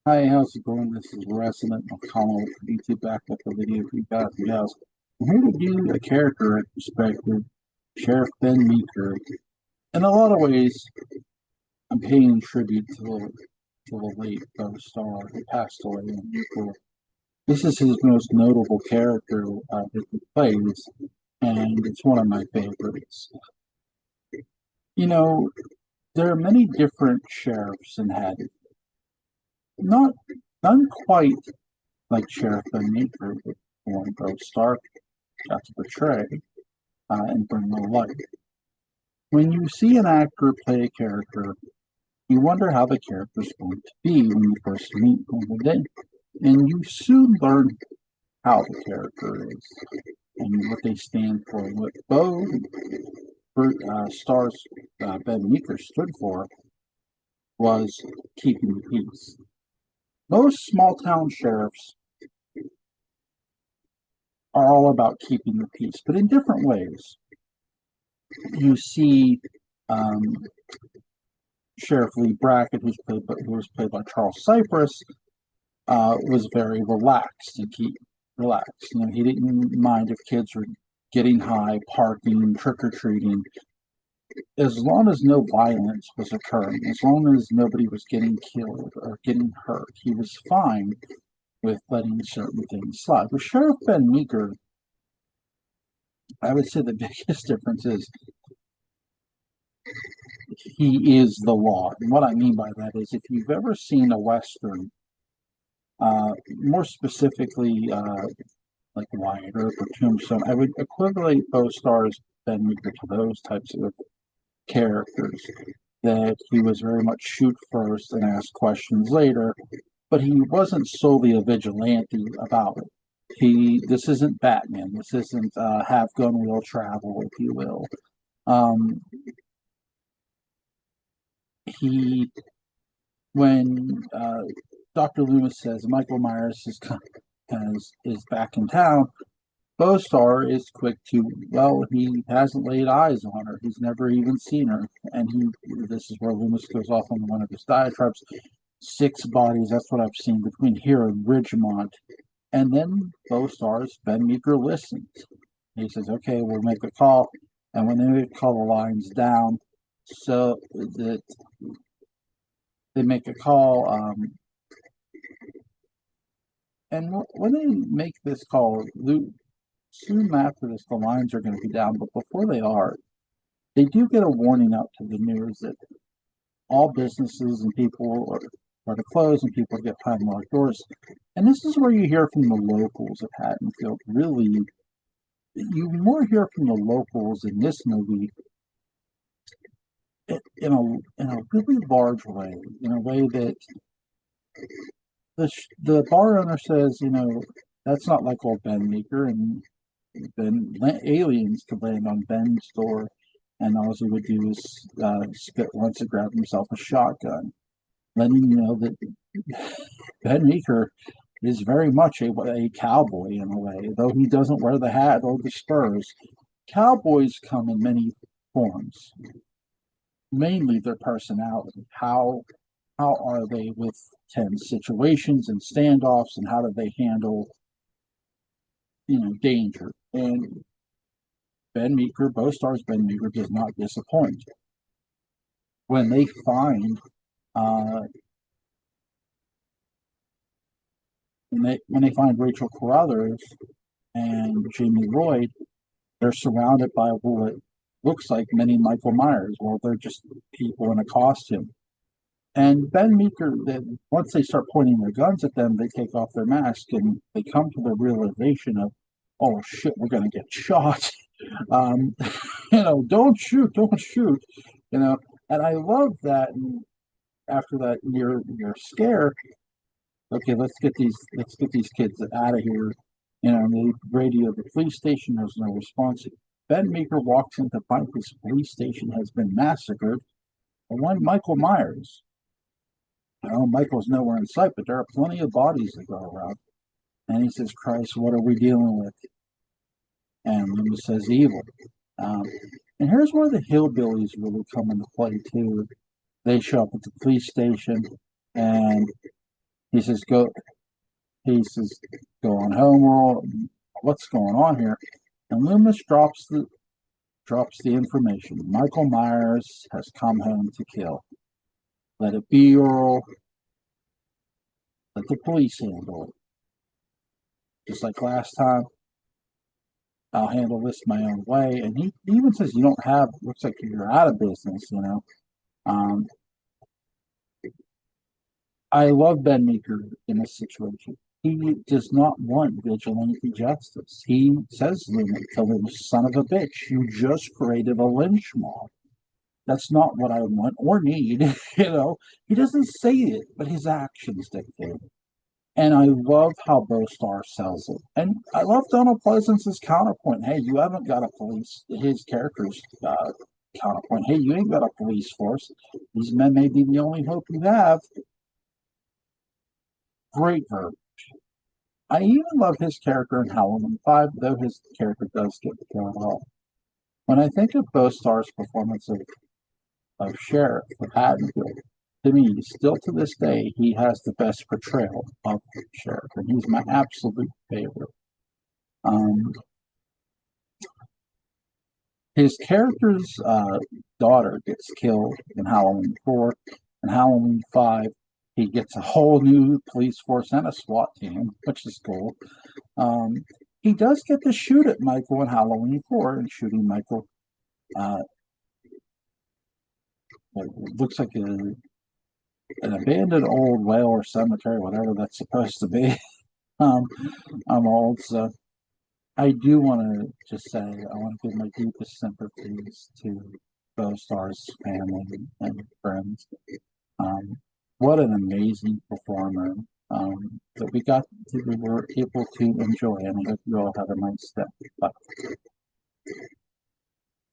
Hi, how's it going? This is Resident McConnell from YouTube back with a video for you guys. I'm here to do a character retrospective, Sheriff Ben Meeker. In a lot of ways, I'm paying tribute to the late Beau Starr who passed away in April. This is his most notable character that he plays, and it's one of my favorites. You know, there are many different sheriffs in Haddon. Not none quite like Sheriff Ben Meeker, but one Beau Starr got to portray and bring to life. When you see an actor play a character, you wonder how the character's going to be when you first meet them, and you soon learn how the character is and what they stand for. What Beau Starr's Ben Meeker stood for was keeping the peace. Most small town sheriffs are all about keeping the peace, but in different ways. You see Sheriff Lee Brackett, who was played by Charles Cypress, was very relaxed and relaxed. You know, he didn't mind if kids were getting high, parking, trick or treating, as long as no violence was occurring, as long as nobody was getting killed or getting hurt. He was fine with letting certain things slide. With Sheriff Ben Meeker, I would say the biggest difference is he is the law. And what I mean by that is if you've ever seen a Western, more specifically like Wyatt Earp or Tombstone, I would equivalent Beau Starr's Ben Meeker to those types of characters. That he was very much shoot first and ask questions later, but he wasn't solely a vigilante about it. This isn't Batman. This isn't have gun will travel, if you will. Um, he when Dr. Loomis says Michael Myers is back in town, Beau Starr is quick to, well, he hasn't laid eyes on her. He's never even seen her. And this is where Loomis goes off on one of his diatribes. 6 bodies, that's what I've seen between here and Ridgemont. And then Beau Starr's Ben Meeker listens. He says, okay, we'll make a call. And when they call the lines down, so that they make a call, and when they make this call, soon after this, the lines are going to be down. But before they are, they do get a warning out to the news that all businesses and people are to close and people get behind locked doors. And this is where you hear from the locals of Haddonfield. Really, you more hear from the locals in this movie in a really large way, in a way that the bar owner says, you know, that's not like old Ben Meeker, and then aliens could land on Ben's door, and all he would do is spit once and grab himself a shotgun, letting you know that Ben Meeker is very much a cowboy in a way, though he doesn't wear the hat or the spurs. Cowboys come in many forms, mainly their personality. How are they with tense situations and standoffs, and how do they handle danger? And Ben Meeker, Beau Starr's Ben Meeker, does not disappoint. When they find uh, when they find Rachel Carruthers and Jamie Lloyd, they're surrounded by what looks like many Michael Myers. Well, they're just people in a costume. And Ben Meeker, once they start pointing their guns at them, they take off their mask and they come to the realization of, oh shit, we're going to get shot. Um, don't shoot, don't shoot. And I love that. And after that, you're scared. Okay, let's get these kids out of here. They radio the police station. There's no response. Ben Meeker walks in to find this police station has been massacred. And one Michael Myers. Michael's nowhere in sight, but there are plenty of bodies that go around. And he says, Christ, what are we dealing with? And Loomis says, evil. Um, and here's where the hillbillies really come into play, too. They show up at the police station, and He says, "Go." He says, "Go on home, world. What's going on here?" And Loomis drops the information. Michael Myers has come home to kill. Let it be, Earl. Let the police handle it. Just like last time, I'll handle this my own way. And he even says, "You don't have, looks like you're out of business. Um, I love Ben Meeker in this situation. He does not want vigilante justice. He says to Loomis, "Son of a bitch, you just created a lynch mob. That's not what I want or need." He doesn't say it, but his actions dictate. And I love how Beau Starr sells it. And I love Donald Pleasance's counterpoint. Hey, you haven't got a police, his character's counterpoint. Hey, you ain't got a police force. These men may be the only hope you have. Great verb. I even love his character in Halloween 5, though his character does get killed off. When I think of Beau Starr's performance of Sheriff of Haddonfield, to me, still to this day, he has the best portrayal of Sheriff, and he's my absolute favorite. Um, his character's daughter gets killed in Halloween 4. In Halloween 5, he gets a whole new police force and a SWAT team, which is cool. He does get to shoot at Michael in Halloween 4, and shooting Michael looks like an abandoned old well or cemetery, whatever that's supposed to be. um, I'm old, so I do want to just say I want to give my deepest sympathies to Beau Starr's family and friends. Um, what an amazing performer that we were able to enjoy, and I hope you all have a nice day. Bye.